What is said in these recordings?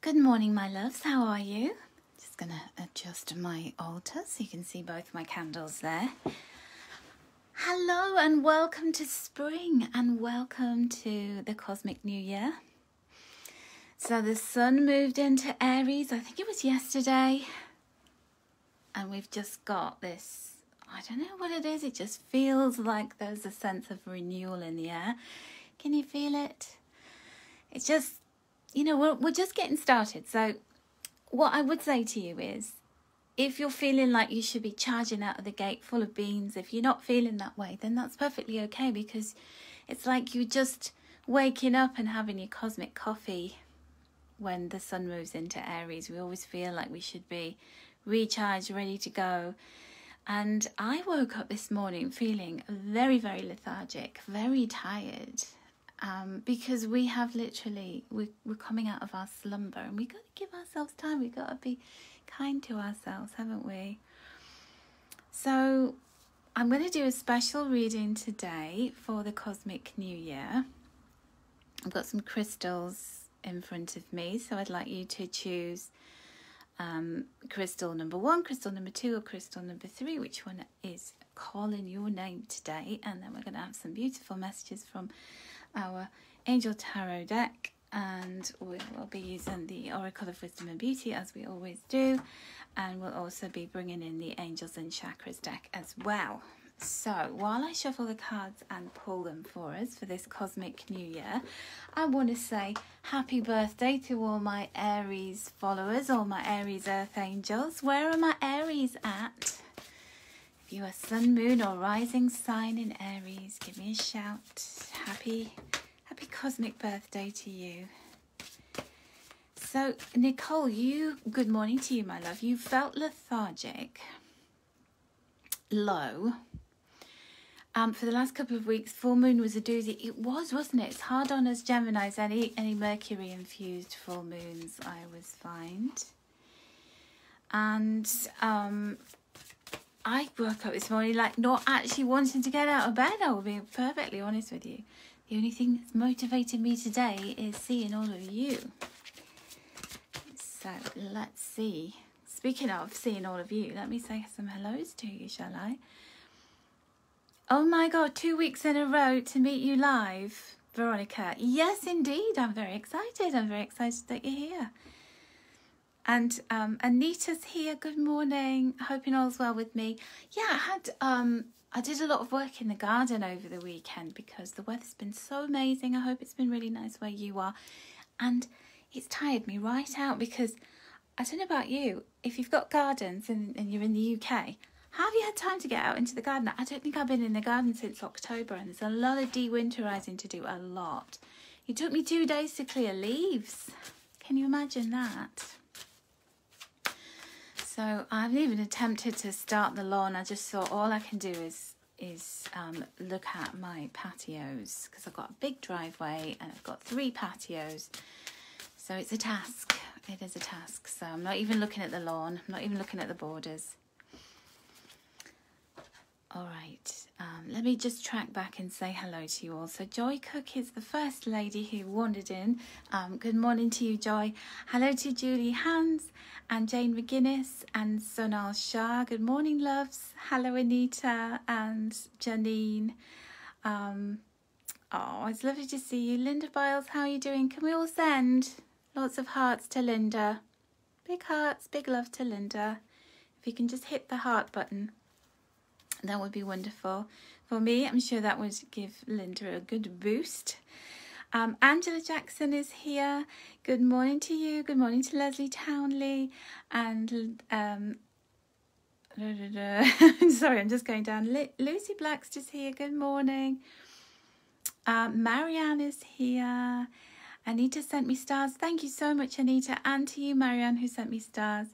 Good morning, my loves. How are you? Just going to adjust my altar so you can see both my candles there. Hello and welcome to spring and welcome to the cosmic new year. So the sun moved into Aries, I think it was yesterday. And we've just got this, I don't know what it is. It just feels like there's a sense of renewal in the air. Can you feel it? It's just, you know, we're just getting started. So what I would say to you is, if you're feeling like you should be charging out of the gate full of beans, if you're not feeling that way, then that's perfectly okay, because it's like you're just waking up and having your cosmic coffee when the sun moves into Aries. We always feel like we should be recharged, ready to go. And I woke up this morning feeling very, very lethargic, very tired. Because we have literally, we're coming out of our slumber, and we've got to give ourselves time. We've got to be kind to ourselves, haven't we? So I'm going to do a special reading today for the Cosmic New Year. I've got some crystals in front of me, so I'd like you to choose crystal number 1, crystal number 2, or crystal number 3, which one is calling your name today. And then we're going to have some beautiful messages from our Angel Tarot deck, and we will be using the Oracle of Wisdom and Beauty as we always do, and we'll also be bringing in the Angels and Chakras deck as well. So while I shuffle the cards and pull them for us for this Cosmic New Year, I want to say happy birthday to all my Aries followers, all my Aries Earth Angels. Where are my Aries at? If you are sun, moon or rising sign in Aries, give me a shout. Happy cosmic birthday to you. So Nicole, good morning to you, my love. You felt lethargic, low. For the last couple of weeks, full moon was a doozy. It was, wasn't it? It's hard on us Geminis. Any Mercury infused full moons I always find. And I woke up this morning like not actually wanting to get out of bed. I will be perfectly honest with you. The only thing that's motivated me today is seeing all of you. So let's see. Speaking of seeing all of you, let me say some hellos to you, shall I? Oh my God, 2 weeks in a row to meet you live, Veronica. Yes, indeed. I'm very excited. I'm very excited that you're here. And Anita's here. Good morning. Hoping all's well with me. Yeah, I did a lot of work in the garden over the weekend because the weather's been so amazing. I hope it's been really nice where you are. And it's tired me right out because I don't know about you. If you've got gardens and you're in the UK, have you had time to get out into the garden? I don't think I've been in the garden since October, and there's a lot of de-winterizing to do, a lot. It took me 2 days to clear leaves. Can you imagine that? So I haven't even attempted to start the lawn. I just thought all I can do is look at my patios, because I've got a big driveway and I've got 3 patios. So it's a task. It is a task. So I'm not even looking at the lawn. I'm not even looking at the borders. All right. Let me just track back and say hello to you all. So Joy Cook is the first lady who wandered in. Good morning to you, Joy. Hello to Julie Hans and Jane McGuinness and Sonal Shah. Good morning, loves. Hello, Anita and Janine. Oh, it's lovely to see you. Linda Biles, how are you doing? Can we all send lots of hearts to Linda? Big hearts, big love to Linda. If you can just hit the heart button, that would be wonderful. For me, I'm sure that would give Linda a good boost. Angela Jackson is here. Good morning to you. Good morning to Leslie Townley. And sorry, I'm just going down. Lucy Blackster's here. Good morning. Marianne is here. Anita sent me stars. Thank you so much, Anita. And to you, Marianne, who sent me stars.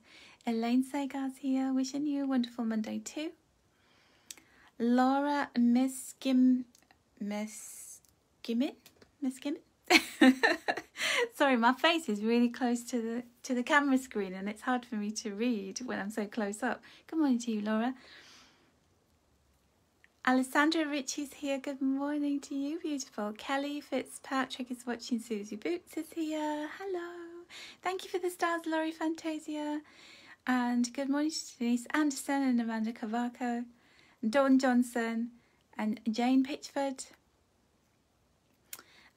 Elaine Sagar's here. Wishing you a wonderful Monday too. Laura Miss Gimmon. Sorry, my face is really close to the camera screen, and it's hard for me to read when I'm so close up. Good morning to you, Laura. Alessandra Ritchie's here. Good morning to you, beautiful. Kelly Fitzpatrick is watching. Susie Boots is here. Hello. Thank you for the stars, Laurie Fantasia. And good morning to Denise Anderson and Amanda Cavaco, Dawn Johnson and Jane Pitchford.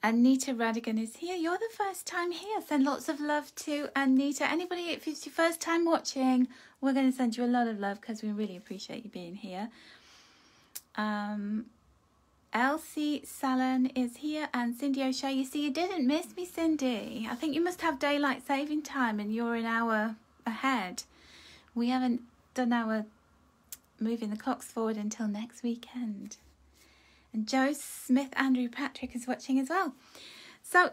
Anita Radigan is here. You're the first time here. Send lots of love to Anita. Anybody, if it's your first time watching, we're going to send you a lot of love because we really appreciate you being here. Elsie Salon is here and Cindy O'Shea. You see, you didn't miss me, Cindy. I think you must have daylight saving time and you're an hour ahead. We haven't done our moving the clocks forward until next weekend. And Joe Smith, Andrew Patrick is watching as well. So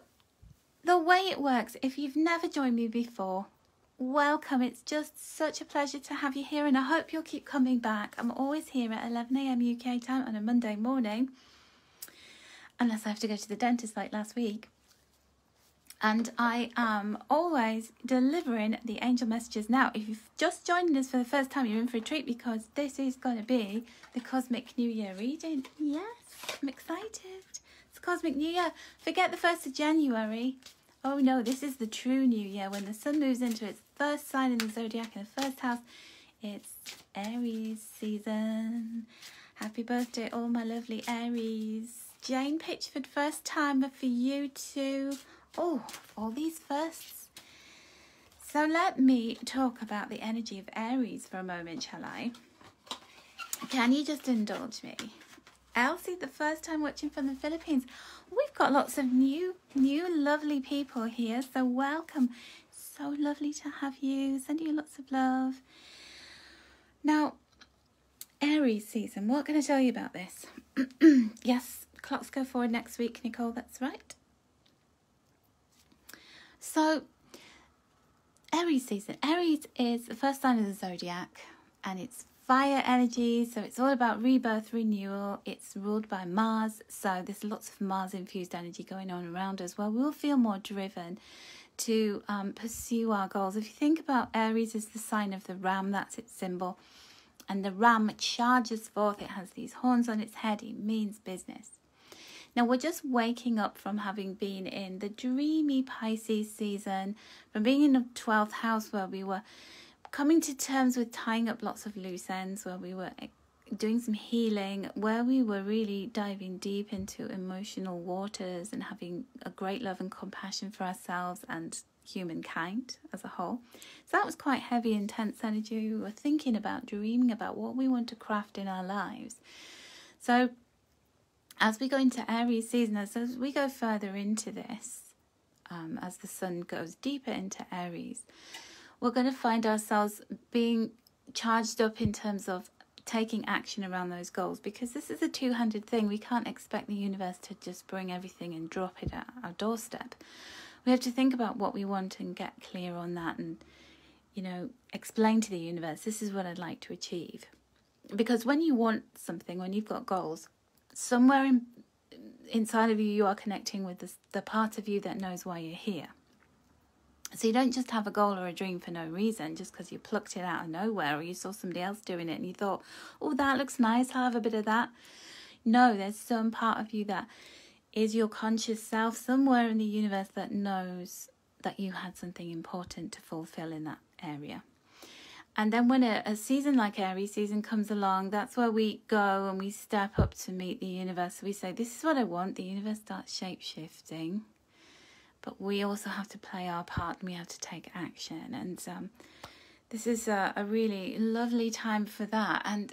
the way it works, if you've never joined me before, welcome. It's just such a pleasure to have you here and I hope you'll keep coming back. I'm always here at 11 a.m. UK time on a Monday morning. Unless I have to go to the dentist like last week. And I am always delivering the angel messages. Now, if you've just joined us for the first time, you're in for a treat because this is going to be the Cosmic New Year reading. Yes, I'm excited. It's Cosmic New Year. Forget the 1st of January. Oh no, this is the true New Year when the sun moves into its first sign in the zodiac in the first house. It's Aries season. Happy birthday, all my lovely Aries. Jane Pitchford, first timer for you too. Oh, all these firsts. So let me talk about the energy of Aries for a moment, shall I? Can you just indulge me? Elsie, the first time watching from the Philippines. We've got lots of new lovely people here, so welcome. So lovely to have you. Sending you lots of love. Now, Aries season, what can I tell you about this? Yes, clocks go forward next week, Nicole, that's right. So, Aries season. Aries is the first sign of the zodiac and it's fire energy, so it's all about rebirth, renewal. It's ruled by Mars, so there's lots of Mars-infused energy going on around us where we'll feel more driven to pursue our goals. If you think about Aries as the sign of the ram, that's its symbol. And the ram charges forth. It has these horns on its head. It means business. Now, we're just waking up from having been in the dreamy Pisces season, from being in the 12th house where we were coming to terms with tying up lots of loose ends, where we were doing some healing, where we were really diving deep into emotional waters and having a great love and compassion for ourselves and humankind as a whole. So that was quite heavy, intense energy. We were thinking about, dreaming about what we want to craft in our lives. So as we go into Aries season, as we go further into this, as the sun goes deeper into Aries, we're going to find ourselves being charged up in terms of taking action around those goals, because this is a two-handed thing. We can't expect the universe to just bring everything and drop it at our doorstep. We have to think about what we want and get clear on that and, you know, explain to the universe, this is what I'd like to achieve. Because when you want something, when you've got goals, somewhere inside of you, you are connecting with the part of you that knows why you're here. So you don't just have a goal or a dream for no reason, just because you plucked it out of nowhere or you saw somebody else doing it and you thought, oh, that looks nice, I'll have a bit of that. No, there's some part of you that is your conscious self somewhere in the universe that knows that you had something important to fulfill in that area. And then when a season like Aries season comes along, that's where we go and we step up to meet the universe. We say, this is what I want. The universe starts shape-shifting. But we also have to play our part and we have to take action. And this is a really lovely time for that. And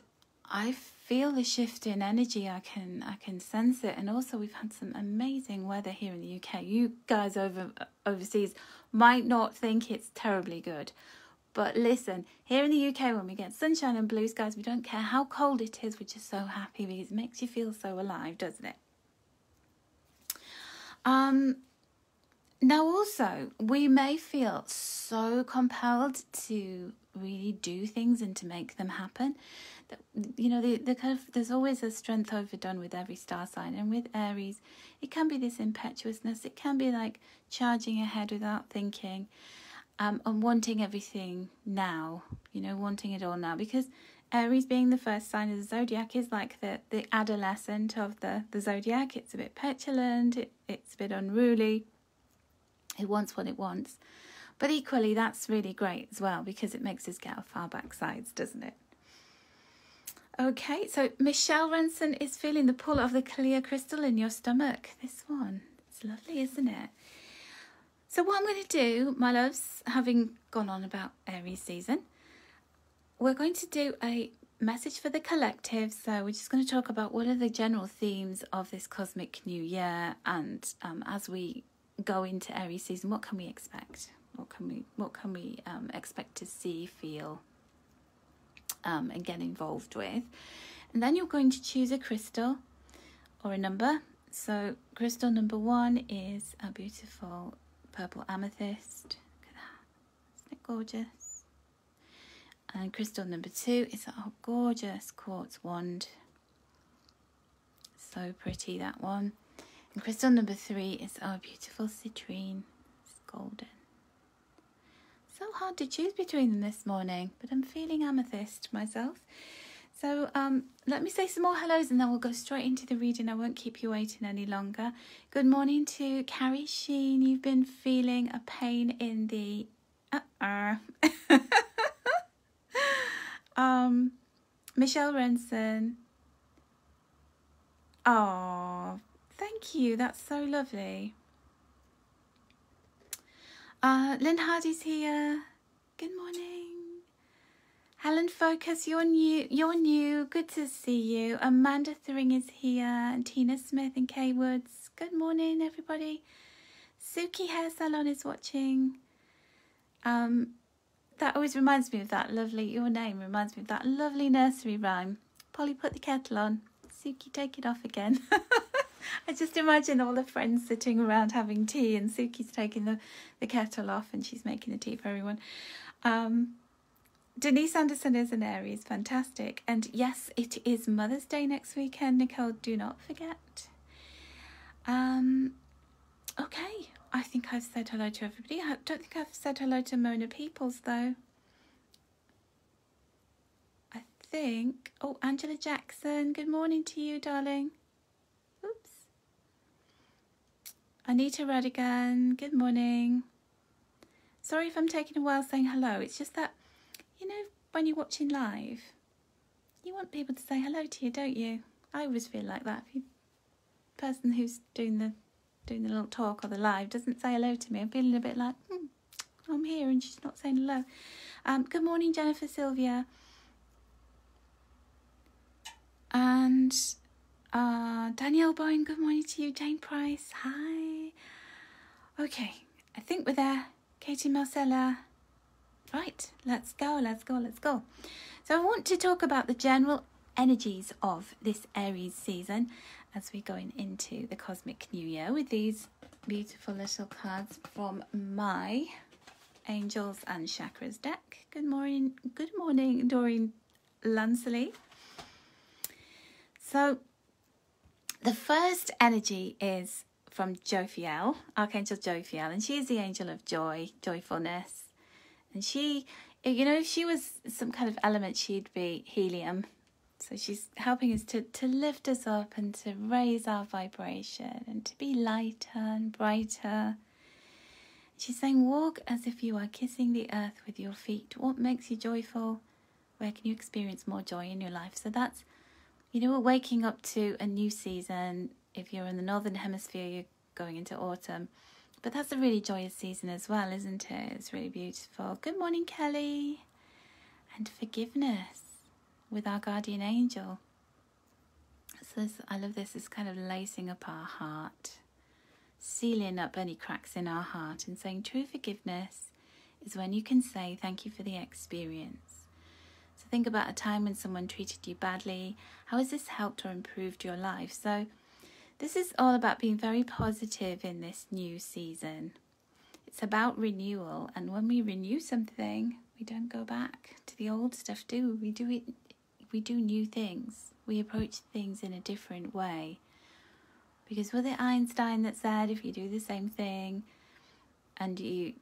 I feel the shift in energy. I can sense it. And also we've had some amazing weather here in the UK. You guys overseas might not think it's terribly good. But listen, here in the UK, when we get sunshine and blue skies, we don't care how cold it is. We're just so happy because it makes you feel so alive, doesn't it? Now also, we may feel so compelled to really do things and to make them happen. That, you know, the kind of, there's always a strength overdone with every star sign. And with Aries, it can be this impetuousness. It can be like charging ahead without thinking. And wanting everything now, you know, wanting it all now. Because Aries, being the first sign of the zodiac, is like the adolescent of the zodiac. It's a bit petulant, it's a bit unruly. It wants what it wants. But equally, that's really great as well because it makes us get off our backsides, doesn't it? Okay, so Michelle Renson is feeling the pull of the clear crystal in your stomach. This one, it's lovely, isn't it? So what I'm going to do, my loves, having gone on about Aries season, we're going to do a message for the collective. So we're just going to talk about what are the general themes of this cosmic new year, and as we go into Aries season, what can we expect? What can we expect to see, feel, and get involved with? And then you're going to choose a crystal or a number. So crystal number 1 is a beautiful purple amethyst. Look at that. Isn't it gorgeous? And crystal number 2 is a gorgeous quartz wand. So pretty, that one. And crystal number 3 is our beautiful citrine. It's golden. So hard to choose between them this morning, but I'm feeling amethyst myself. So let me say some more hellos and then we'll go straight into the reading. I won't keep you waiting any longer. Good morning to Carrie Sheen. You've been feeling a pain in the... Michelle Renson. Oh, thank you. That's so lovely. Lynn Hardy's here. Good morning. Helen Focus, you're new. Good to see you. Amanda Thring is here. And Tina Smith and Kay Woods. Good morning, everybody. Suki Hair Salon is watching. That always reminds me of that lovely, your name reminds me of that lovely nursery rhyme. Polly, put the kettle on. Suki, take it off again. I just imagine all the friends sitting around having tea and Suki's taking the kettle off and she's making the tea for everyone. Denise Anderson is an Aries, fantastic. And yes, it is Mother's Day next weekend, Nicole, do not forget. Okay, I think I've said hello to everybody. I don't think I've said hello to Mona Peoples though. I think, oh, Angela Jackson, good morning to you, darling. Oops. Anita Radigan, good morning. Sorry if I'm taking a while saying hello. It's just that, you know, when you're watching live, you want people to say hello to you, don't you? I always feel like that. If the person who's doing the little talk or the live doesn't say hello to me, I'm feeling a bit like, I'm here and she's not saying hello. Good morning, Jennifer Sylvia. And Danielle Bowen, good morning to you. Jane Price, hi. Okay, I think we're there. Katie Marcella. Right, let's go. So I want to talk about the general energies of this Aries season as we're going into the Cosmic New Year with these beautiful little cards from my Angels and Chakras deck. Good morning, Doreen Lansley. So the first energy is from Jophiel, Archangel Jophiel, and she is the angel of joy, joyfulness. And she, you know, if she was some kind of element, she'd be helium. So she's helping us to lift us up and to raise our vibration and to be lighter and brighter. She's saying, walk as if you are kissing the earth with your feet. What makes you joyful? Where can you experience more joy in your life? So that's, you know, we're waking up to a new season. If you're in the Northern Hemisphere, you're going into autumn. But that's a really joyous season as well, isn't it? It's really beautiful. Good morning, Kelly. And forgiveness with our guardian angel. So this, I love this. It's kind of lacing up our heart, sealing up any cracks in our heart and saying true forgiveness is when you can say thank you for the experience. So think about a time when someone treated you badly. How has this helped or improved your life? So this is all about being very positive in this new season. It's about renewal, and when we renew something, we don't go back to the old stuff, do we? We do new things. We approach things in a different way. Because was it Einstein that said if you do the same thing and you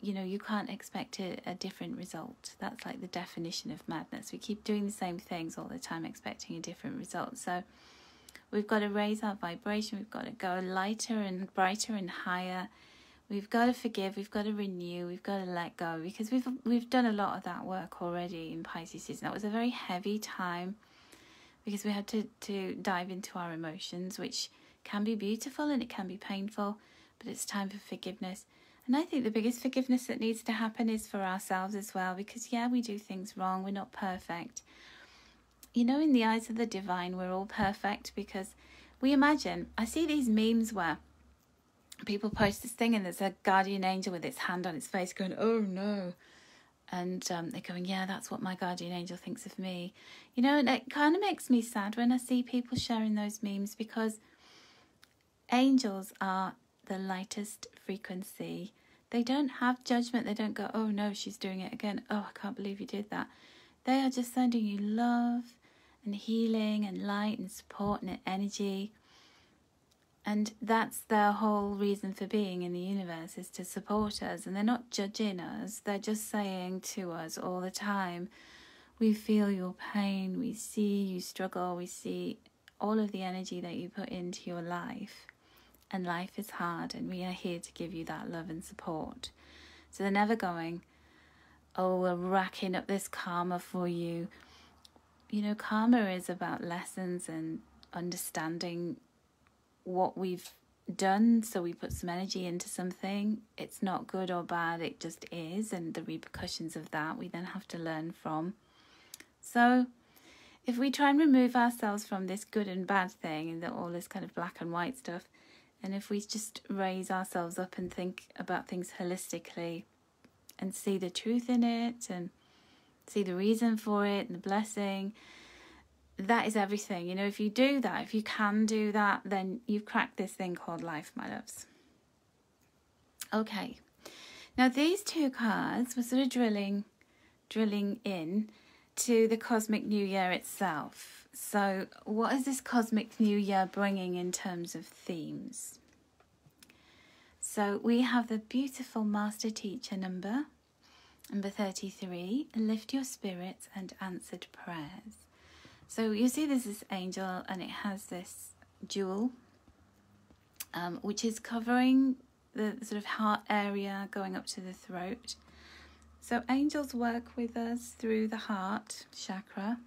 can't expect a different result? That's like the definition of madness. We keep doing the same things all the time expecting a different result. So we've got to raise our vibration. We've got to go lighter and brighter and higher. We've got to forgive, we've got to renew, we've got to let go, because we've done a lot of that work already in Pisces season. That was a very heavy time because we had to dive into our emotions, which can be beautiful and it can be painful, but it's time for forgiveness. And I think the biggest forgiveness that needs to happen is for ourselves as well, because yeah, we do things wrong, we're not perfect. You know, in the eyes of the divine, we're all perfect, because we imagine, I see these memes where people post this thing and there's a guardian angel with its hand on its face going, oh no. And they're going, yeah, that's what my guardian angel thinks of me. You know, and it kind of makes me sad when I see people sharing those memes, because angels are the lightest frequency. They don't have judgment. They don't go, oh no, she's doing it again. Oh, I can't believe you did that. They are just sending you love and healing and light and support and energy. And that's their whole reason for being in the universe, is to support us. And they're not judging us. They're just saying to us all the time, we feel your pain. We see you struggle. We see all of the energy that you put into your life. And life is hard. And we are here to give you that love and support. So they're never going, oh, we're racking up this karma for you. You know, karma is about lessons and understanding what we've done, so we put some energy into something. It's not good or bad, it just is, and the repercussions of that we then have to learn from. So if we try and remove ourselves from this good and bad thing and all this kind of black and white stuff, and if we just raise ourselves up and think about things holistically and see the truth in it and see the reason for it and the blessing, that is everything. You know, if you do that, if you can do that, then you've cracked this thing called life, my loves. Okay. Now these two cards were sort of drilling in to the cosmic new year itself. So what is this cosmic new year bringing in terms of themes? So we have the beautiful master teacher number 33, lift your spirits and answered prayers. So you see there's this angel and it has this jewel, which is covering the sort of heart area going up to the throat. So angels work with us through the heart chakra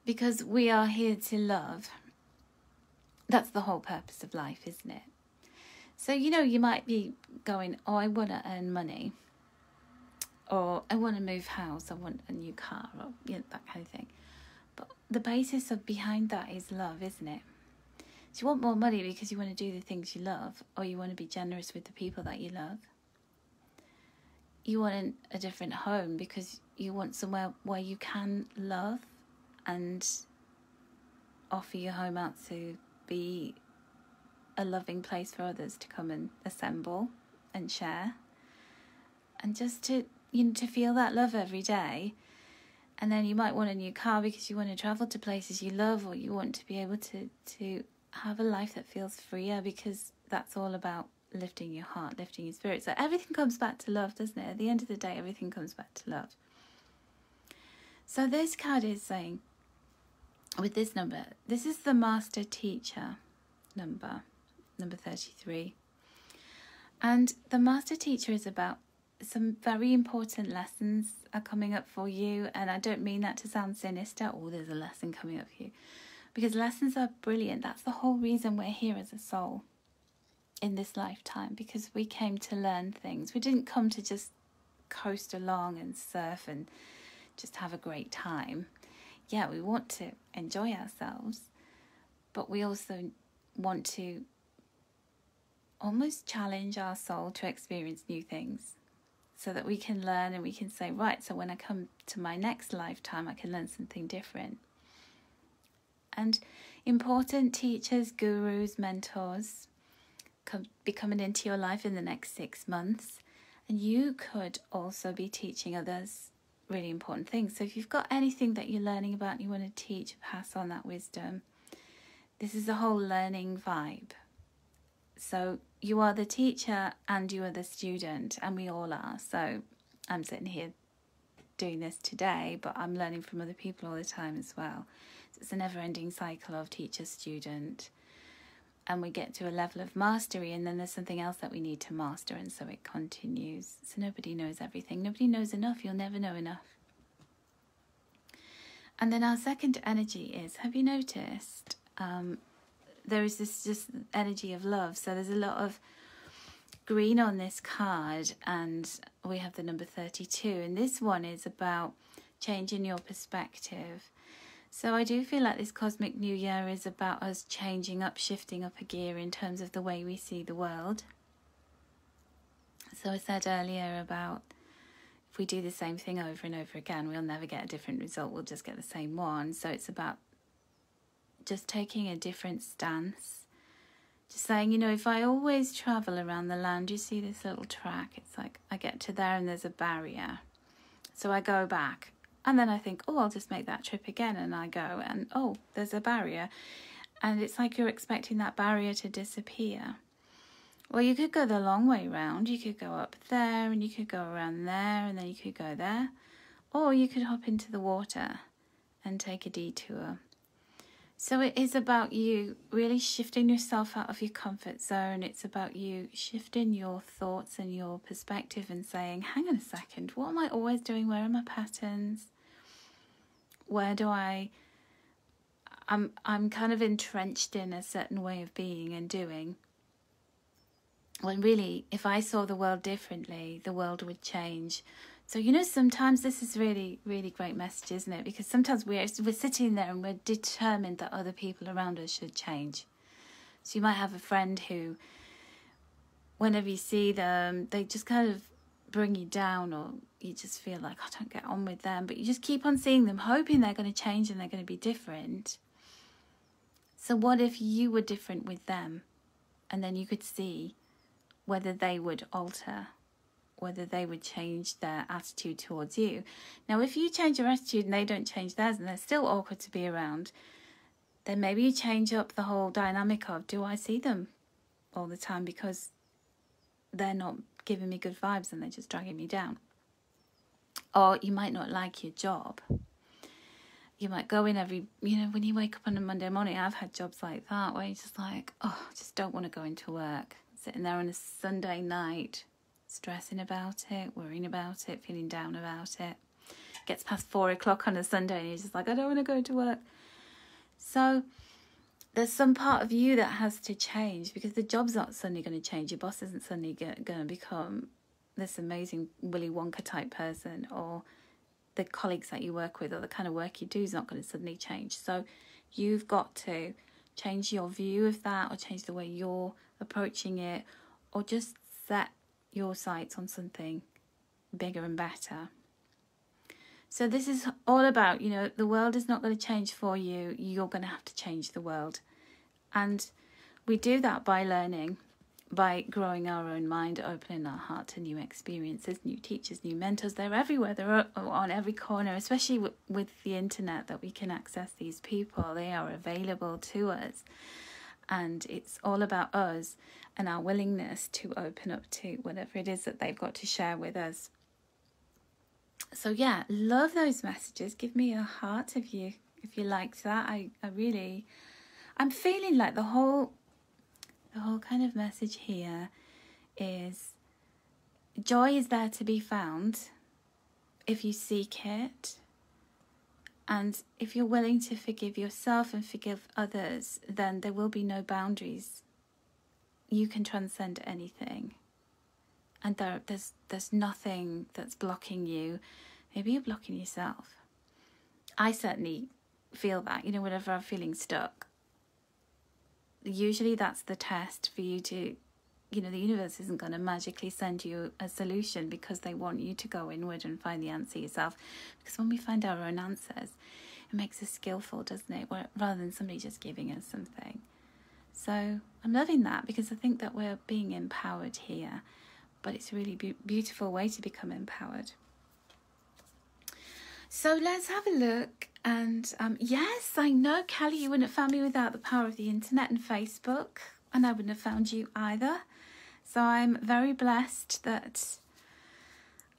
because we are here to love. That's the whole purpose of life, isn't it? So, you know, you might be going, oh, I want to earn money. Or I want to move house, I want a new car, or you know, that kind of thing. But the basis of behind that is love, isn't it? So you want more money because you want to do the things you love, or you want to be generous with the people that you love. You want a different home because you want somewhere where you can love and offer your home out to be a loving place for others to come and assemble and share. And just to feel that love every day. And then you might want a new car because you want to travel to places you love, or you want to be able to have a life that feels freer, because that's all about lifting your heart, lifting your spirit. So everything comes back to love, doesn't it? At the end of the day, everything comes back to love. So this card is saying, with this number, this is the master teacher number 33. And the master teacher is about some very important lessons are coming up for you. And I don't mean that to sound sinister, oh, there's a lesson coming up for you. Because lessons are brilliant. That's the whole reason we're here as a soul in this lifetime. Because we came to learn things. We didn't come to just coast along and surf and just have a great time. Yeah, we want to enjoy ourselves. But we also want to almost challenge our soul to experience new things, so that we can learn and we can say, right, so when I come to my next lifetime, I can learn something different. And important teachers, gurus, mentors be coming into your life in the next 6 months. And you could also be teaching others really important things. So if you've got anything that you're learning about and you want to teach, pass on that wisdom, this is a whole learning vibe. So you are the teacher and you are the student, and we all are. So I'm sitting here doing this today, but I'm learning from other people all the time as well. So it's a never-ending cycle of teacher, student. and we get to a level of mastery, and then there's something else that we need to master, and so it continues. So nobody knows everything. Nobody knows enough. You'll never know enough. And then our second energy is, have you noticed, there is this just energy of love. So there's a lot of green on this card, and we have the number 32, and this one is about changing your perspective. So I do feel like this cosmic new year is about us changing up, shifting up a gear in terms of the way we see the world. So I said earlier about if we do the same thing over and over again, we'll never get a different result, we'll just get the same one. So it's about just taking a different stance. Just saying, you know, if I always travel around the land, you see this little track, it's like I get to there and there's a barrier. So I go back. And then I think, oh, I'll just make that trip again. And I go and, oh, there's a barrier. And it's like you're expecting that barrier to disappear. Well, you could go the long way round. You could go up there and you could go around there and then you could go there. Or you could hop into the water and take a detour. So it is about you really shifting yourself out of your comfort zone. It's about you shifting your thoughts and your perspective and saying, hang on a second, what am I always doing? Where are my patterns? Where do I'm kind of entrenched in a certain way of being and doing. When really, if I saw the world differently, the world would change. So, you know, sometimes this is really, really great message, isn't it? Because sometimes we're sitting there and we're determined that other people around us should change. So you might have a friend who, whenever you see them, they just kind of bring you down, or you just feel like, I don't get on with them. But you just keep on seeing them, hoping they're going to change and they're going to be different. So what if you were different with them? And then you could see whether they would alter, whether they would change their attitude towards you. Now, if you change your attitude and they don't change theirs and they're still awkward to be around, then maybe you change up the whole dynamic of, do I see them all the time because they're not giving me good vibes and they're just dragging me down? Or you might not like your job. You might go in every, you know, when you wake up on a Monday morning, I've had jobs like that where you're just like, oh, I just don't want to go into work. Sitting there on a Sunday night, stressing about it, worrying about it, feeling down about it. Gets past 4 o'clock on a Sunday and you're just like, I don't want to go to work. So there's some part of you that has to change, because the job's not suddenly going to change. Your boss isn't suddenly going to become this amazing Willy Wonka type person, or the colleagues that you work with or the kind of work you do is not going to suddenly change. So you've got to change your view of that, or change the way you're approaching it, or just set your sights on something bigger and better. So this is all about, you know, the world is not going to change for you. You're going to have to change the world. And we do that by learning, by growing our own mind, opening our heart to new experiences, new teachers, new mentors. They're everywhere. They're on every corner, especially with the internet, that we can access these people. They are available to us. And it's all about us and our willingness to open up to whatever it is that they've got to share with us. So yeah, love those messages. Give me a heart if you liked that. I'm feeling like the whole kind of message here is joy is there to be found if you seek it. And if you're willing to forgive yourself and forgive others, then there will be no boundaries. You can transcend anything. And there's nothing that's blocking you. Maybe you're blocking yourself. I certainly feel that, you know, whenever I'm feeling stuck. Usually that's the test for you to, you know, the universe isn't going to magically send you a solution because they want you to go inward and find the answer yourself. Because when we find our own answers, it makes us skillful, doesn't it? Rather than somebody just giving us something. So I'm loving that, because I think that we're being empowered here. But it's a really beautiful way to become empowered. So let's have a look. And yes, I know, Kelly, you wouldn't have found me without the power of the internet and Facebook. And I wouldn't have found you either. So I'm very blessed that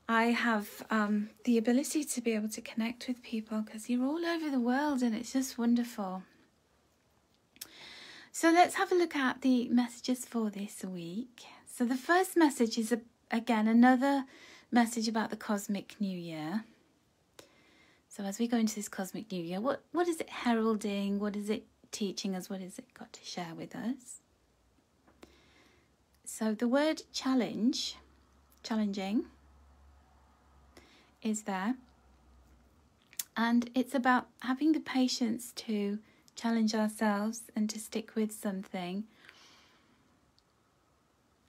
I have the ability to be able to connect with people, because you're all over the world and it's just wonderful. So let's have a look at the messages for this week. So the first message is, again, another message about the Cosmic New Year. So as we go into this Cosmic New Year, what is it heralding? What is it teaching us? What has it got to share with us? So the word challenging, is there. And it's about having the patience to challenge ourselves and to stick with something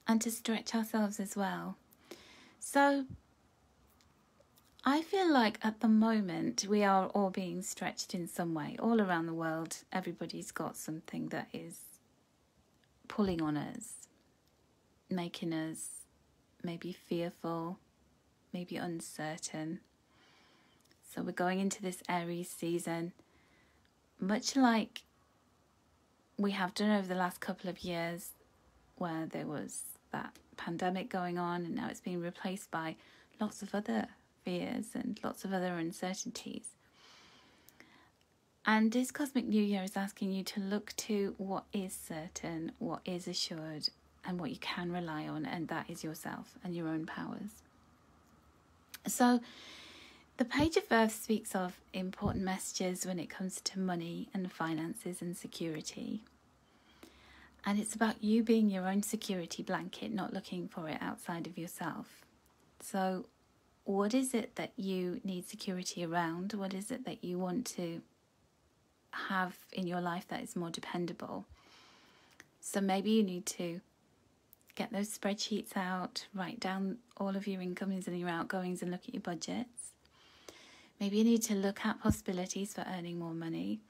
and to stretch ourselves as well. So I feel like at the moment we are all being stretched in some way. All around the world, everybody's got something that is pulling on us, making us maybe fearful, maybe uncertain. So we're going into this Aries season, much like we have done over the last couple of years, where there was that pandemic going on, and now it's being replaced by lots of other fears and lots of other uncertainties. And this Cosmic New Year is asking you to look to what is certain, what is assured, and what you can rely on, and that is yourself and your own powers. So the Page of Earth speaks of important messages when it comes to money and finances and security. And it's about you being your own security blanket, not looking for it outside of yourself. So what is it that you need security around? What is it that you want to have in your life that is more dependable? So maybe you need to get those spreadsheets out, write down all of your incomings and your outgoings and look at your budgets. Maybe you need to look at possibilities for earning more money.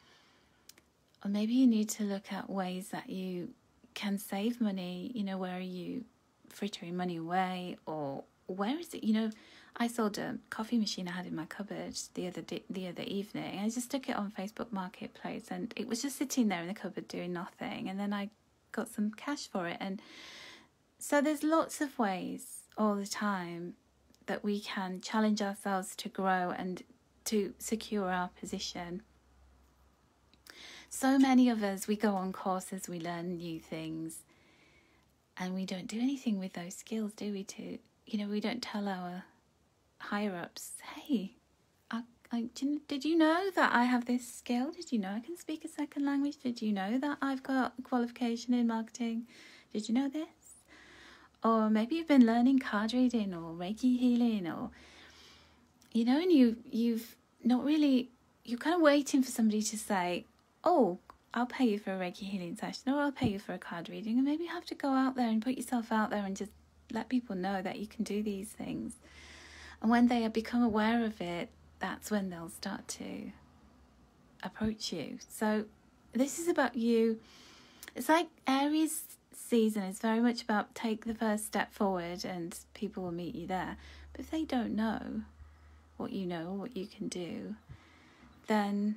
Or maybe you need to look at ways that you can save money. Where are you frittering money away? Or where is it? I sold a coffee machine I had in my cupboard the other evening. I just took it on Facebook Marketplace, and it was just sitting there in the cupboard doing nothing. And then I got some cash for it. And so there's lots of ways all the time that we can challenge ourselves to grow and to secure our position. So many of us, we go on courses, we learn new things, and we don't do anything with those skills, do we? We don't tell our higher-ups, hey, did you know that I have this skill? Did you know I can speak a second language? Did you know that I've got a qualification in marketing? Did you know this? Or maybe you've been learning card reading or Reiki healing, or and you've not really, you're kind of waiting for somebody to say, oh, I'll pay you for a Reiki healing session, or I'll pay you for a card reading. And maybe you have to go out there and put yourself out there and just let people know that you can do these things. And when they become aware of it, that's when they'll start to approach you. So this is about you. It's like Aries season is very much about take the first step forward and people will meet you there. But if they don't know, what you can do, then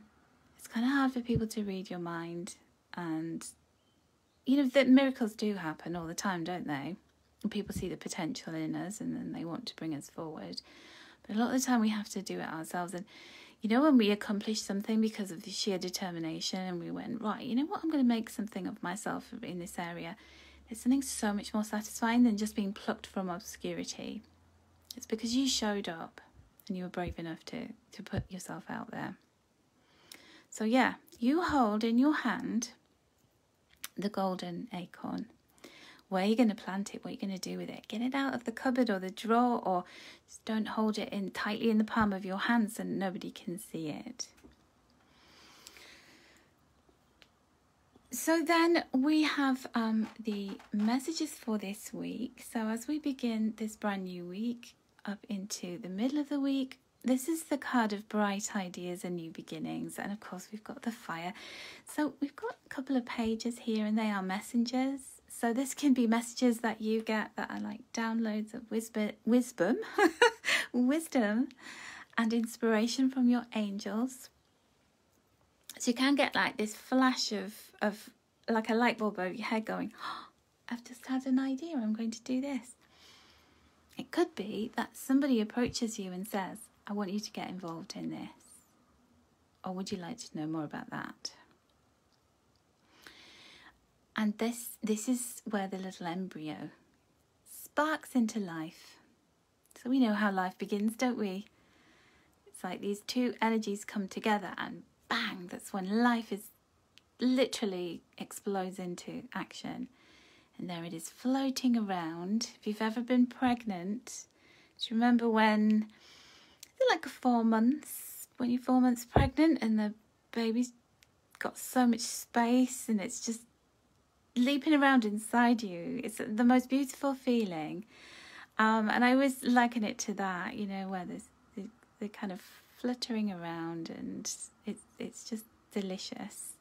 it's kind of hard for people to read your mind. And that miracles do happen all the time, don't they? And people see the potential in us and then they want to bring us forward. But a lot of the time we have to do it ourselves. And when we accomplish something because of the sheer determination and we went, right, I'm going to make something of myself in this area, there's something so much more satisfying than just being plucked from obscurity. It's because you showed up and you were brave enough to put yourself out there. So yeah, you hold in your hand the golden acorn. Where are you going to plant it? What are you going to do with it? Get it out of the cupboard or the drawer, or just don't hold it in tightly in the palm of your hand so nobody can see it. So then we have the messages for this week. So as we begin this brand new week up into the middle of the week, this is the card of bright ideas and new beginnings. And of course we've got the fire. So we've got a couple of pages here and they are messengers. So this can be messages that you get that are like downloads of wisdom and inspiration from your angels. So you can get like this flash of like a light bulb over your head going, oh, I've just had an idea, I'm going to do this. It could be that somebody approaches you and says, I want you to get involved in this. Or would you like to know more about that? And this is where the little embryo sparks into life. So we know how life begins, don't we? It's like these two energies come together and bang, that's when life is literally explodes into action. And there it is floating around. If you've ever been pregnant, do you remember when, like 4 months, when you're 4 months pregnant and the baby's got so much space and it's just leaping around inside you? It's the most beautiful feeling. And I always liken it to that, you know, where there's the kind of fluttering around and it's just delicious.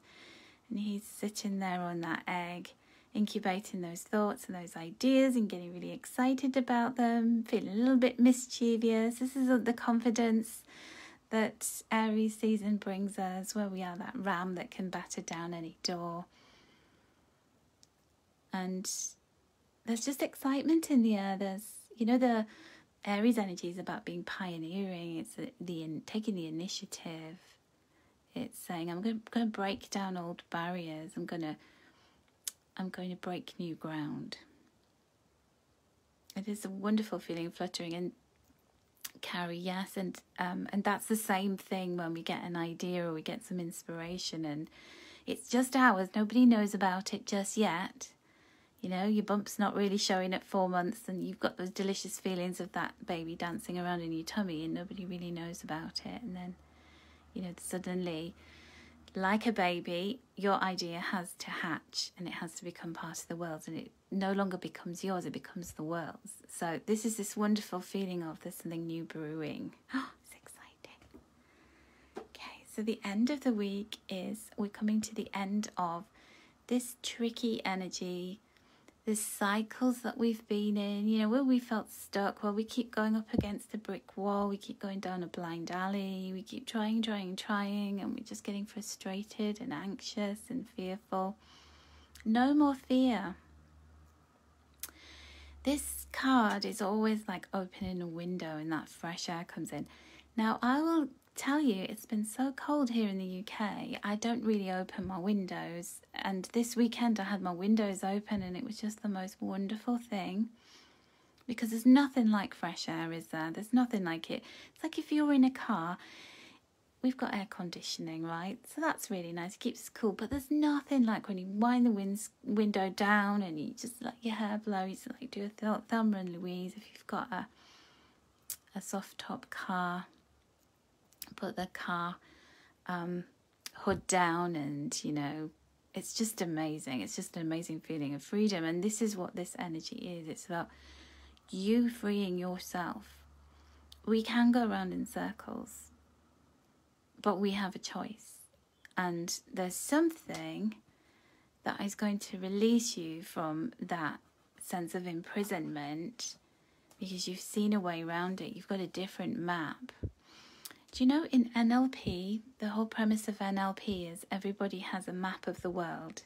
And he's sitting there on that egg, incubating those thoughts and those ideas and getting really excited about them, feeling a little bit mischievous. This is the confidence that Aries season brings us, where we are that ram that can batter down any door. And there's just excitement in the air. There's, you know, the Aries energy is about being pioneering. It's taking the initiative. It's saying, I'm going to break down old barriers. I'm going to break new ground. It is a wonderful feeling, fluttering. And Carrie, yes, and that's the same thing when we get an idea or we get some inspiration, and it's just ours. Nobody knows about it just yet. You know, your bump's not really showing at 4 months, and you've got those delicious feelings of that baby dancing around in your tummy, and nobody really knows about it. And then, you know, suddenly, like a baby, your idea has to hatch and it has to become part of the world, and it no longer becomes yours, it becomes the world's. So this is this wonderful feeling of there's something new brewing. Oh, it's exciting. Okay, so the end of the week is, we're coming to the end of this tricky energy, the cycles that we've been in, you know, where we felt stuck, where we keep going up against a brick wall, we keep going down a blind alley, we keep trying, and we're just getting frustrated and anxious and fearful. No more fear. This card is always like opening a window and that fresh air comes in. Now, I will tell you, it's been so cold here in the UK, I don't really open my windows, and this weekend I had my windows open and it was just the most wonderful thing, because there's nothing like fresh air, is there? There's nothing like it. It's like if you're in a car, we've got air conditioning, right? So that's really nice, it keeps us cool, but there's nothing like when you wind the window down and you just let your hair blow. You just like do a Thelma and Louise if you've got a soft top car. Put the car hood down, and you know, it's just amazing. It's just an amazing feeling of freedom, and this is what this energy is. It's about you freeing yourself. We can go around in circles, but we have a choice, and there's something that is going to release you from that sense of imprisonment, because you've seen a way around it. You've got a different map. Do you know, in NLP, the whole premise of NLP is everybody has a map of the world.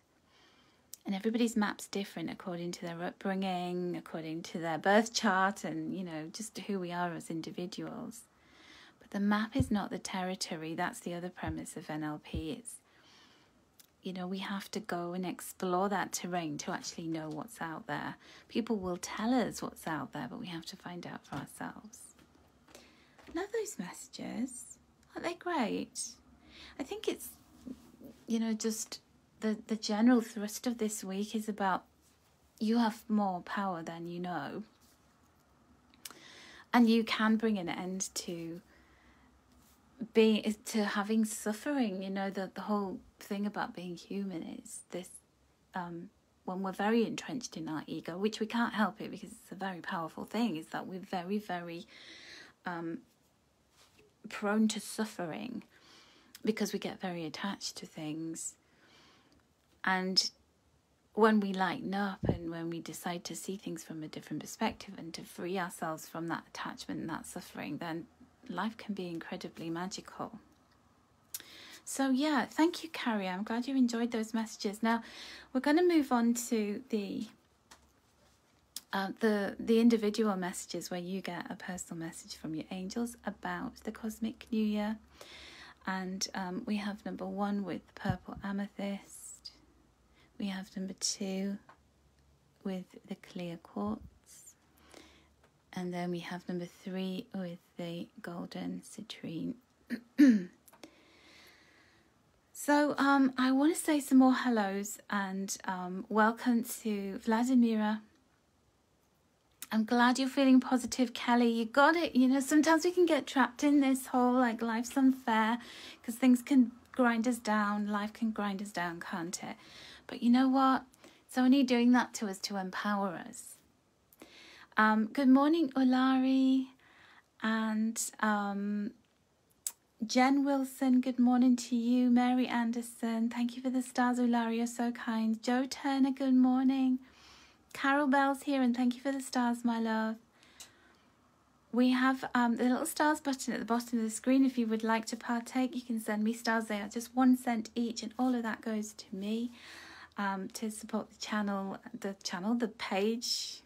And everybody's map's different according to their upbringing, according to their birth chart, and, you know, just who we are as individuals. But the map is not the territory. That's the other premise of NLP. It's, you know, we have to go and explore that terrain to actually know what's out there. People will tell us what's out there, but we have to find out for ourselves. Love those messages. Aren't they great? I think it's, you know, just the general thrust of this week is about you have more power than you know. And you can bring an end to having suffering. You know, the whole thing about being human is this, when we're very entrenched in our ego, which we can't help it because it's a very powerful thing, is that we're very, very prone to suffering because we get very attached to things. And when we lighten up and when we decide to see things from a different perspective and to free ourselves from that attachment and that suffering, then life can be incredibly magical. So yeah, thank you, Carrie. I'm glad you enjoyed those messages. Now we're going to move on to the individual messages, where you get a personal message from your angels about the cosmic new year. And we have number 1 with purple amethyst, We have number 2 with the clear quartz. And then we have number 3 with the golden citrine. So I want to say some more hellos and welcome to Vladimira. I'm glad you're feeling positive, Kelly. You got it. You know, sometimes we can get trapped in this whole like life's unfair because things can grind us down. Life can grind us down, can't it? But you know what? It's only doing that to us to empower us. Good morning, Olari. And Jen Wilson, good morning to you. Mary Anderson, thank you for the stars, Olari. You're so kind. Joe Turner, good morning. Carol Bell's here, and thank you for the stars, my love. We have the little stars button at the bottom of the screen. If you would like to partake, you can send me stars. They are just 1 cent each, and all of that goes to me to support the channel, the page,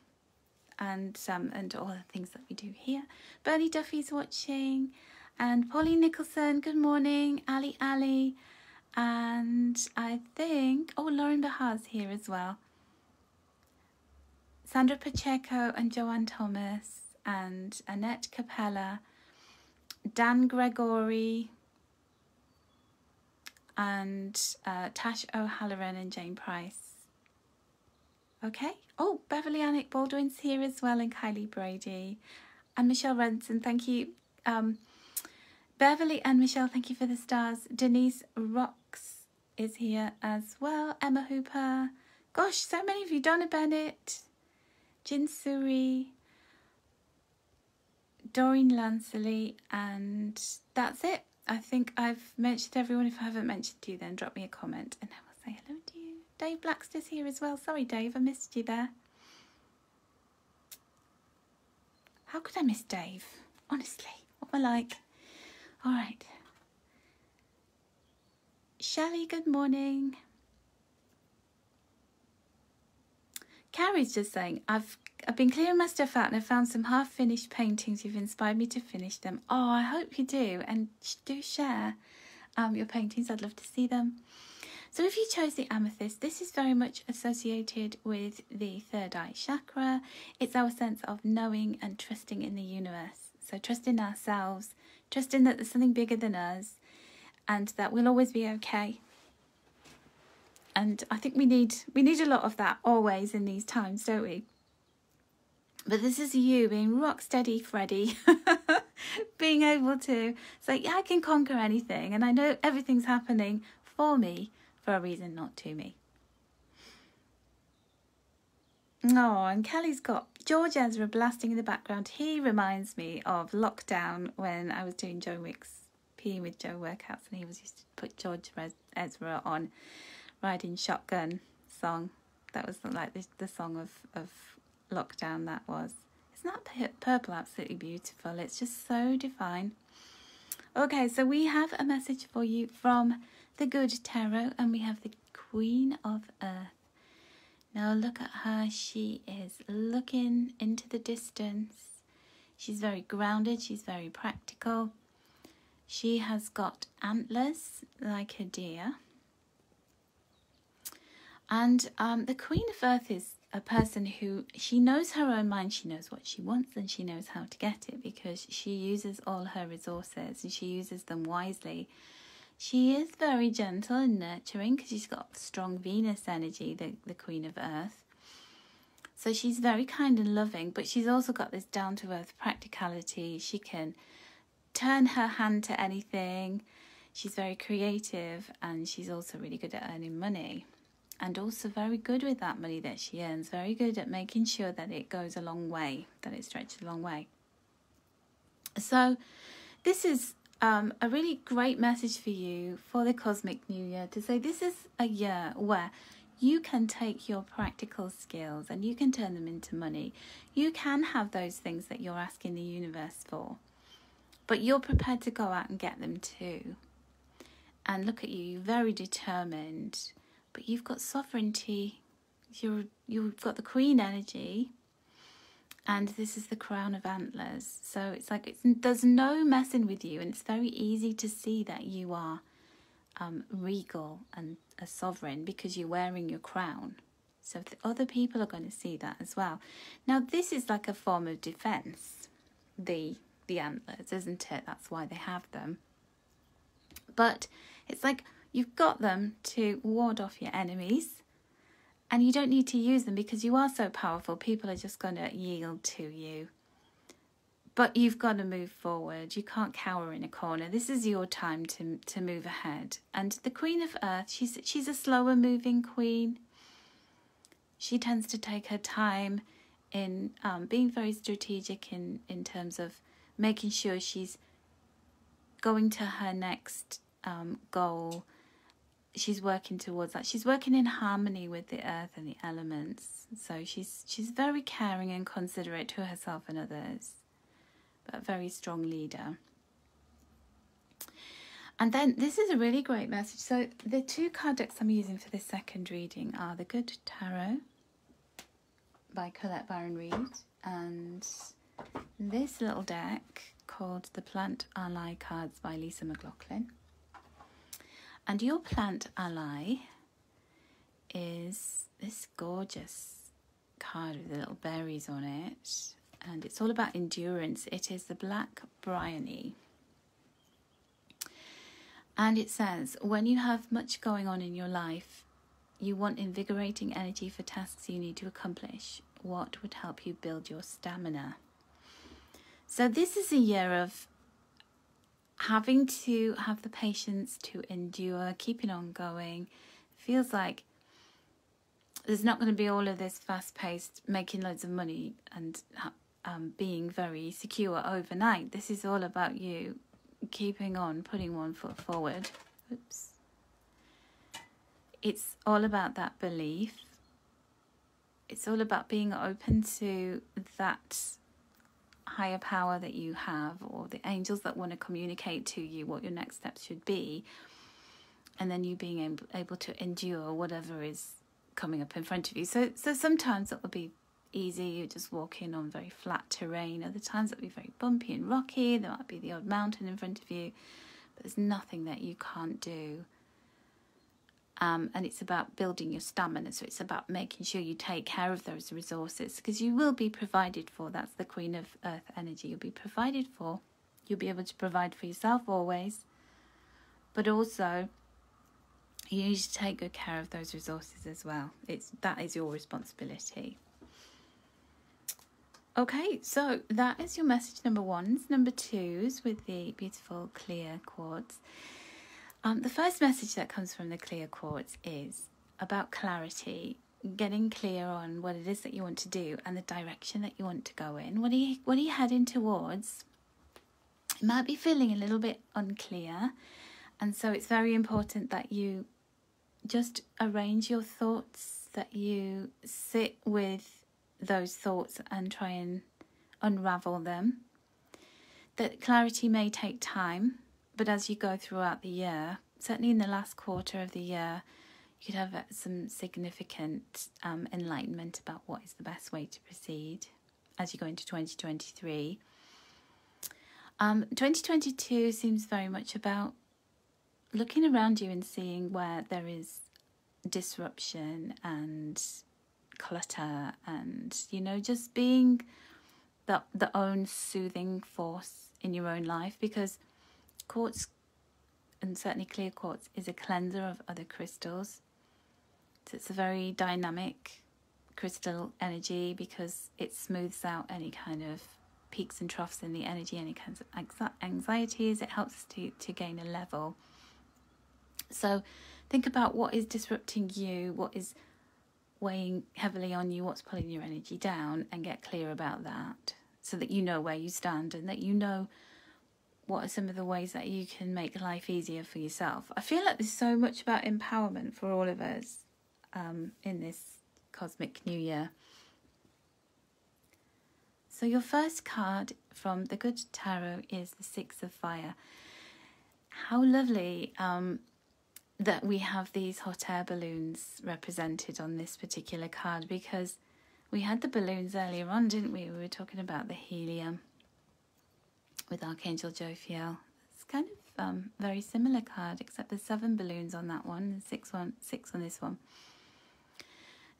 and all the things that we do here. Bernie Duffy's watching, and Pauline Nicholson. Good morning, Ali, and I think Lauren Bahar's here as well. Sandra Pacheco and Joanne Thomas and Annette Capella, Dan Gregory and Tash O'Halloran and Jane Price. Okay. Oh, Beverly Annick Baldwin's here as well, and Kylie Brady and Michelle Renson. Thank you. Beverly and Michelle, thank you for the stars. Denise Rocks is here as well. Emma Hooper. Gosh, so many of you. Donna Bennett. Jin Suri, Doreen Lansley, and that's it. I think I've mentioned everyone. If I haven't mentioned you, then drop me a comment and I will say hello to you. Dave Blackster's here as well. Sorry, Dave, I missed you there. How could I miss Dave? Honestly, what am I like? All right. Shelley, good morning. Carrie's just saying, I've been clearing my stuff out and I found some half-finished paintings. You've inspired me to finish them. Oh, I hope you do. And do share your paintings. I'd love to see them. So if you chose the amethyst, this is very much associated with the third eye chakra. It's our sense of knowing and trusting in the universe. So trusting ourselves, trusting that there's something bigger than us and that we'll always be okay. And I think we need a lot of that always in these times, don't we? But this is you being rock steady, Freddie, being able to say, yeah, I can conquer anything. And I know everything's happening for me for a reason, not to me. Oh, and Kelly's got George Ezra blasting in the background. He reminds me of lockdown when I was doing Joe Wicks Peeing with Joe workouts, and he was used to put George Ezra on Riding Shotgun song. That was like the song of lockdown. That was. Isn't that purple absolutely beautiful? It's just so divine. Okay, so we have a message for you from the Good Tarot, and we have the Queen of Earth. Now look at her. She is looking into the distance. She's very grounded. She's very practical. She has got antlers like a deer. And the Queen of Earth is a person who, she knows her own mind, she knows what she wants, and she knows how to get it because she uses all her resources and she uses them wisely. She is very gentle and nurturing because she's got strong Venus energy, the Queen of Earth. So she's very kind and loving, but she's also got this down-to-earth practicality. She can turn her hand to anything. She's very creative, and she's also really good at earning money. And also very good with that money that she earns, very good at making sure that it goes a long way, that it stretches a long way. So this is a really great message for you for the Cosmic New Year, to say this is a year where you can take your practical skills and you can turn them into money. You can have those things that you're asking the universe for, but you're prepared to go out and get them too. And look at you, you're very determined. But you've got sovereignty, you've got the Queen energy, and this is the crown of antlers. So it's like there's no messing with you, and it's very easy to see that you are regal and a sovereign because you're wearing your crown. So the other people are going to see that as well. Now, this is like a form of defense, the antlers, isn't it? That's why they have them. But it's like you've got them to ward off your enemies, and you don't need to use them because you are so powerful. People are just going to yield to you. But you've got to move forward. You can't cower in a corner. This is your time to move ahead. And the Queen of Earth, she's a slower moving queen. She tends to take her time in being very strategic in terms of making sure she's going to her next goal. She's working towards that. She's working in harmony with the earth and the elements. So she's very caring and considerate to herself and others, but a very strong leader. And then this is a really great message. So the two card decks I'm using for this second reading are the Good Tarot by Colette Baron Reid and this little deck called the Plant Ally Cards by Lisa McLaughlin. And your plant ally is this gorgeous card with the little berries on it. And it's all about endurance. It is the Black Bryony. And it says, when you have much going on in your life, you want invigorating energy for tasks you need to accomplish. What would help you build your stamina? So this is a year of having to have the patience to endure, keeping on going. Feels like there's not going to be all of this fast-paced, making loads of money and being very secure overnight. This is all about you keeping on, putting one foot forward. Oops. It's all about that belief. It's all about being open to that higher power that you have, or the angels that want to communicate to you what your next steps should be, and then you being able to endure whatever is coming up in front of you. So sometimes it will be easy, you're just walking on very flat terrain. Other times it'll be very bumpy and rocky. There might be the odd mountain in front of you, but there's nothing that you can't do. And it's about building your stamina. So it's about making sure you take care of those resources, because you will be provided for. That's the Queen of Earth energy. You'll be provided for. You'll be able to provide for yourself always. But also, you need to take good care of those resources as well. That is your responsibility. Okay, so that is your message number ones. Number twos with the beautiful clear quartz. The first message that comes from the clear quartz is about clarity, getting clear on what it is that you want to do and the direction that you want to go in. What are you heading towards? You might be feeling a little bit unclear, and so it's very important that you just arrange your thoughts, that you sit with those thoughts and try and unravel them. That clarity may take time, but as you go throughout the year, certainly in the last quarter of the year, you could have some significant enlightenment about what is the best way to proceed as you go into 2023. 2022 seems very much about looking around you and seeing where there is disruption and clutter and, just being the own soothing force in your own life, because quartz, and certainly clear quartz, is a cleanser of other crystals. So it's a very dynamic crystal energy because it smooths out any kind of peaks and troughs in the energy, any kinds of anxieties. It helps us to gain a level. So think about what is disrupting you, what is weighing heavily on you, what's pulling your energy down, and get clear about that so that you know where you stand and that you know what are some of the ways that you can make life easier for yourself. I feel like there's so much about empowerment for all of us in this cosmic new year. So your first card from the Good Tarot is the Six of Fire. How lovely that we have these hot air balloons represented on this particular card, because we had the balloons earlier on, didn't we? We were talking about the helium with Archangel Jophiel. It's kind of very similar card, except there's 7 balloons on that one and 6 on this one.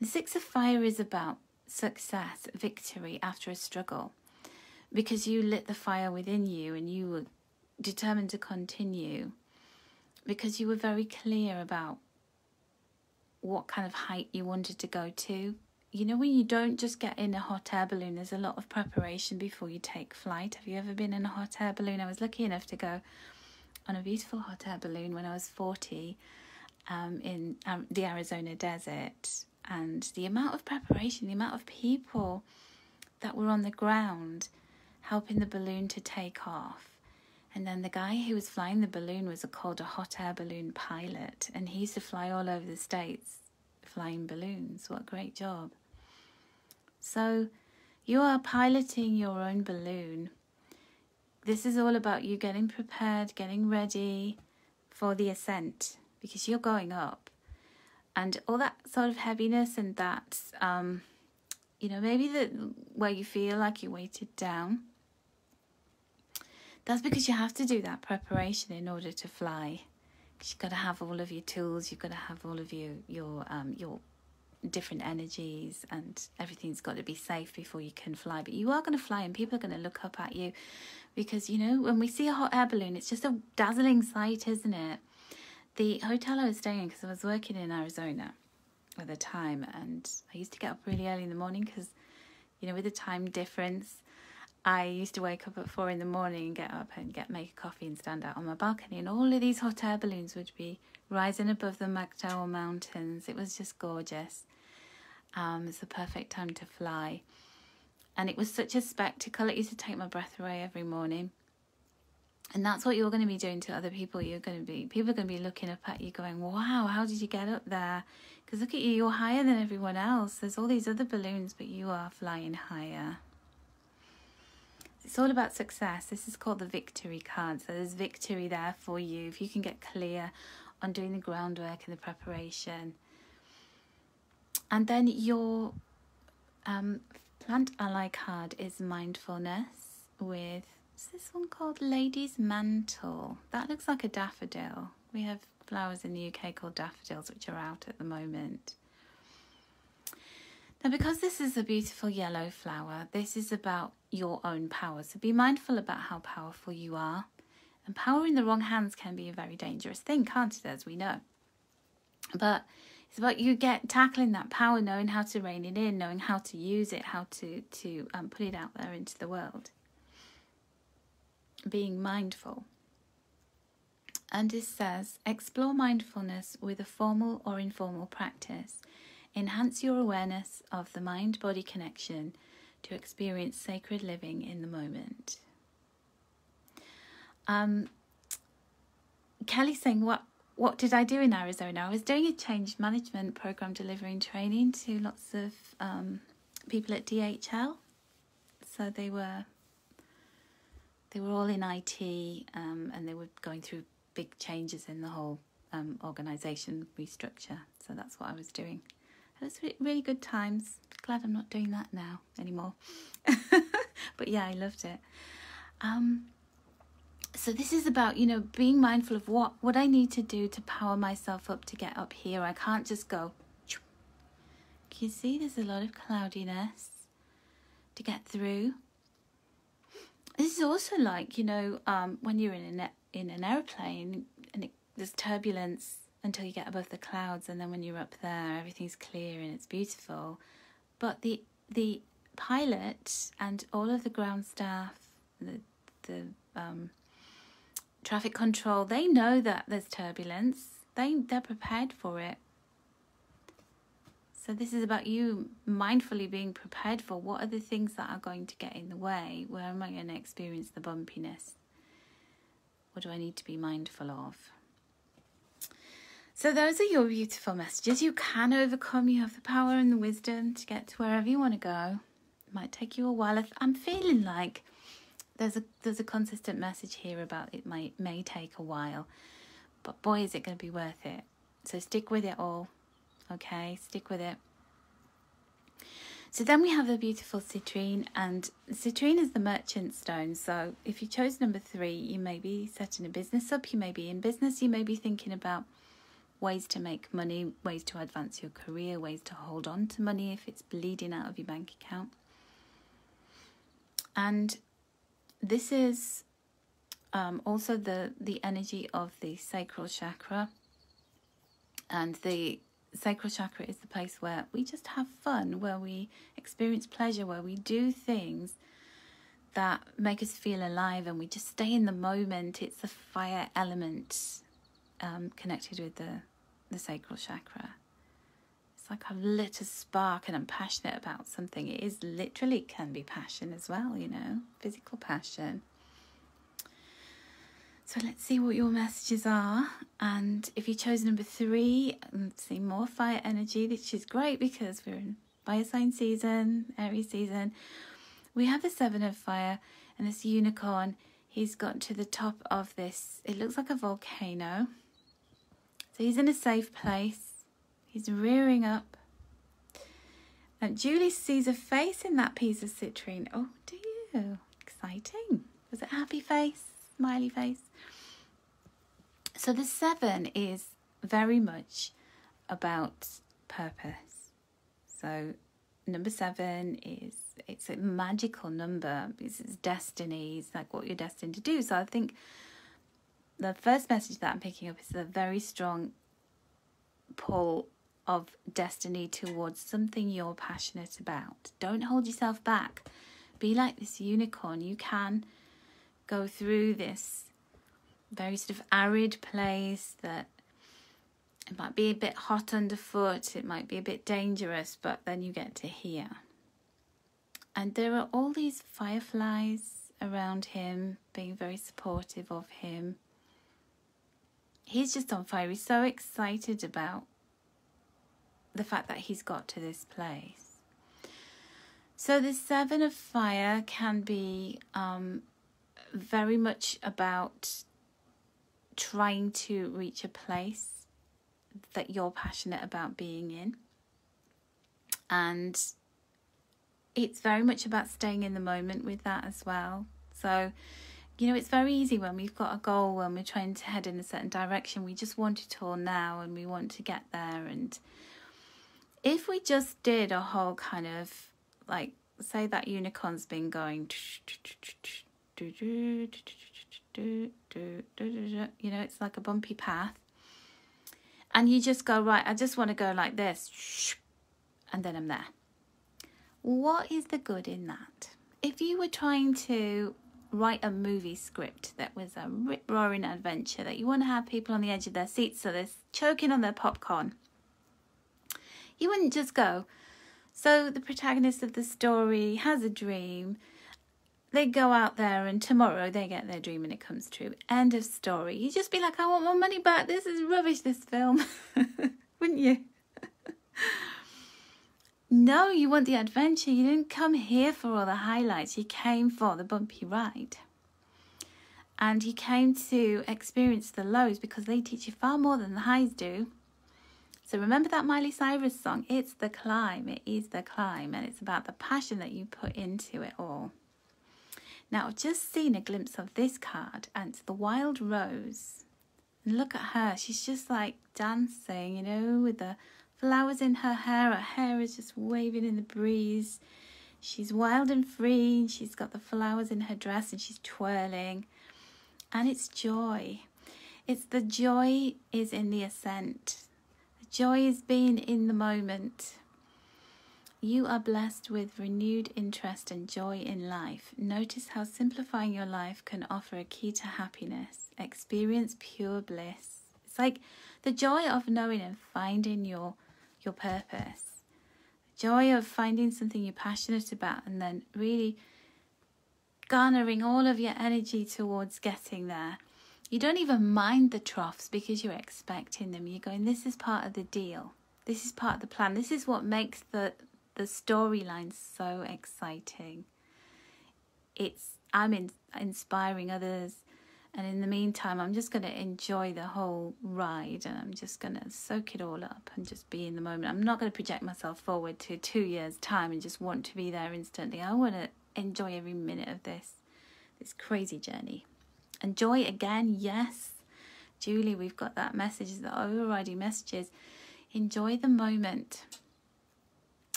The 6 of Fire is about success, victory after a struggle, because you lit the fire within you and you were determined to continue, because you were very clear about what kind of height you wanted to go to. You know, when you don't just get in a hot air balloon, there's a lot of preparation before you take flight. Have you ever been in a hot air balloon? I was lucky enough to go on a beautiful hot air balloon when I was 40 in the Arizona desert. And the amount of preparation, the amount of people that were on the ground helping the balloon to take off. And then the guy who was flying the balloon was called a hot air balloon pilot. And he used to fly all over the States flying balloons. What a great job. So you are piloting your own balloon. This is all about you getting prepared, getting ready for the ascent, because you're going up. And all that sort of heaviness and that, you know, maybe where you feel like you're weighted down, that's because you have to do that preparation in order to fly. Because you've got to have all of your tools, you've got to have all of your different energies, and everything's got to be safe before you can fly. But you are going to fly, and people are going to look up at you, because, you know, when we see a hot air balloon, it's just a dazzling sight, isn't it? The hotel I was staying in, because I was working in Arizona at the time, and I used to get up really early in the morning because, you know, with the time difference, I used to wake up at 4 in the morning and get up and make a coffee and stand out on my balcony, and all of these hot air balloons would be rising above the McDowell Mountains. It was just gorgeous. It's the perfect time to fly. And it was such a spectacle. It used to take my breath away every morning. And that's what you're going to be doing to other people. People are going to be looking up at you going, wow, how did you get up there? Because look at you, you're higher than everyone else. There's all these other balloons, but you are flying higher. It's all about success. This is called the victory card. So there's victory there for you if you can get clear on doing the groundwork and the preparation. And then your plant ally card is mindfulness with, is this one called Lady's Mantle? That looks like a daffodil. We have flowers in the UK called daffodils, which are out at the moment. Now, because this is a beautiful yellow flower, this is about your own power. So be mindful about how powerful you are. And power in the wrong hands can be a very dangerous thing, can't it, as we know? But it's about you tackling that power, knowing how to rein it in, knowing how to use it, how to put it out there into the world. Being mindful. And it says, explore mindfulness with a formal or informal practice. Enhance your awareness of the mind-body connection to experience sacred living in the moment. Kelly's saying, what did I do in Arizona? I was doing a change management program, delivering training to lots of people at DHL. So they were all in IT, and they were going through big changes in the whole organisation restructure. So that's what I was doing. It was really good times. Glad I'm not doing that now anymore. But yeah, I loved it. So this is about, you know, being mindful of what I need to do to power myself up to get up here. I can't just go. Can you see there's a lot of cloudiness to get through? This is also like, you know, when you're in an airplane and there's turbulence until you get above the clouds, and then when you're up there, everything's clear and it's beautiful. But the pilot and all of the ground staff, the traffic control, they know that there's turbulence. They're prepared for it. So this is about you mindfully being prepared for what are the things that are going to get in the way. Where am I going to experience the bumpiness? What do I need to be mindful of? So those are your beautiful messages. You can overcome. You have the power and the wisdom to get to wherever you want to go. It might take you a while. I'm feeling like there's a consistent message here about it may take a while, but boy, is it going to be worth it. So stick with it all. Okay, stick with it. So then we have the beautiful citrine, and citrine is the merchant stone. So if you chose number 3, you may be setting a business up, you may be in business, you may be thinking about ways to make money, ways to advance your career, ways to hold on to money if it's bleeding out of your bank account. And this is also the energy of the sacral chakra. And the sacral chakra is the place where we just have fun, where we experience pleasure, where we do things that make us feel alive, and we just stay in the moment. It's the fire element connected with the sacral chakra. It's like I've lit a spark and I'm passionate about something. It is literally, can be passion as well, you know, physical passion. So let's see what your messages are. And if you chose number 3, see more fire energy, which is great because we're in fire sign season, Aries season. We have the 7 of fire and this unicorn. He's got to the top of this. It looks like a volcano. So he's in a safe place. He's rearing up. And Julie sees a face in that piece of citrine. Oh, do you? Exciting. Was it a happy face? Smiley face? So the 7 is very much about purpose. So number 7 is, it's a magical number. It's destiny. It's like what you're destined to do. So I think the first message that I'm picking up is a very strong pull of destiny towards something you're passionate about. Don't hold yourself back. Be like this unicorn. You can go through this very sort of arid place that it might be a bit hot underfoot, it might be a bit dangerous, but then you get to here. And there are all these fireflies around him, being very supportive of him. He's just on fire. He's so excited about the fact that he's got to this place. So the 7 of fire can be very much about trying to reach a place that you're passionate about being in. And it's very much about staying in the moment with that as well. So, you know, it's very easy when we've got a goal, when we're trying to head in a certain direction, we just want it all now and we want to get there. And if we just did a whole kind of, like, say that unicorn's been going, you know, it's like a bumpy path, and you just go, right, I just want to go like this, and then I'm there. What is the good in that? If you were trying to write a movie script that was a rip-roaring adventure, that you want to have people on the edge of their seats so they're choking on their popcorn, you wouldn't just go, so the protagonist of the story has a dream, they go out there and tomorrow they get their dream and it comes true. End of story. You'd just be like, I want my money back. This is rubbish, this film. Wouldn't you? No, you want the adventure. You didn't come here for all the highlights. You came for the bumpy ride. And you came to experience the lows because they teach you far more than the highs do. So remember that Miley Cyrus song? It's the climb. It is the climb. And it's about the passion that you put into it all. Now, I've just seen a glimpse of this card, and it's the wild rose. And look at her. She's just like dancing, you know, with the flowers in her hair. Her hair is just waving in the breeze. She's wild and free. And she's got the flowers in her dress and she's twirling. And it's joy. It's the joy is in the ascent. The joy is being in the moment. You are blessed with renewed interest and joy in life. Notice how simplifying your life can offer a key to happiness. Experience pure bliss. It's like the joy of knowing and finding your purpose. The joy of finding something you're passionate about and then really garnering all of your energy towards getting there. You don't even mind the troughs because you're expecting them. You're going, this is part of the deal. This is part of the plan. This is what makes the storyline so exciting. I'm inspiring others And in the meantime, I'm just going to enjoy the whole ride, and I'm just going to soak it all up and just be in the moment. I'm not going to project myself forward to 2 years' time and just want to be there instantly. I want to enjoy every minute of this crazy journey. Enjoy again, yes. Julie, we've got that message, the overriding messages. Enjoy the moment,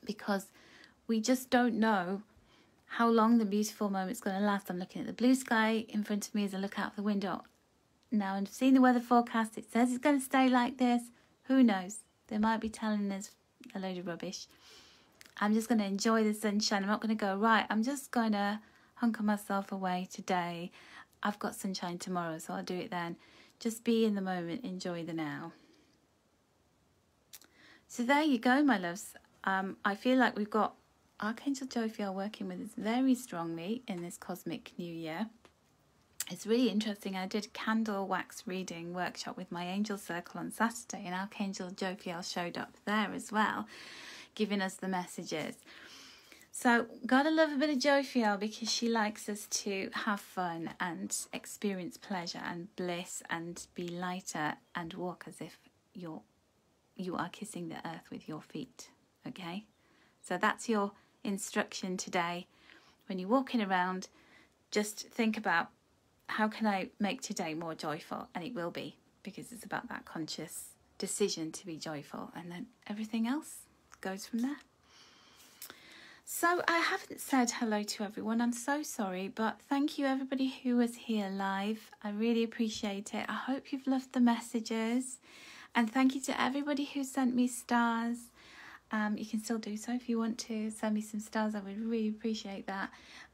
because we just don't know how long the beautiful moment's going to last. I'm looking at the blue sky in front of me as I look out the window. Now, I've seen the weather forecast. It says it's going to stay like this. Who knows? They might be telling us a load of rubbish. I'm just going to enjoy the sunshine. I'm not going to go, right, I'm just going to hunker myself away today. I've got sunshine tomorrow, so I'll do it then. Just be in the moment. Enjoy the now. So there you go, my loves. I feel like we've got Archangel Jophiel working with us very strongly in this cosmic new year. It's really interesting. I did a candle wax reading workshop with my angel circle on Saturday, and Archangel Jophiel showed up there as well, giving us the messages. So gotta love a bit of Jophiel, because she likes us to have fun and experience pleasure and bliss and be lighter and walk as if you are kissing the earth with your feet. Okay, so that's your instruction today. When you're walking around, just think about, how can I make today more joyful? And it will be, because it's about that conscious decision to be joyful, and then everything else goes from there. So I haven't said hello to everyone. I'm so sorry, but thank you everybody who was here live. I really appreciate it. I hope you've loved the messages, and thank you to everybody who sent me stars. You can still do so if you want to send me some stars. I would really appreciate that.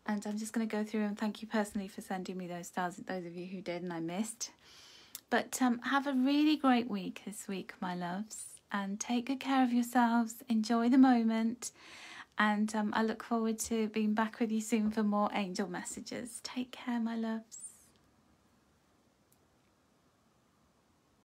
And I'm just going to go through and thank you personally for sending me those stars, those of you who did and I missed. But have a really great week this week, my loves, and take good care of yourselves. Enjoy the moment, and I look forward to being back with you soon for more angel messages. Take care, my loves.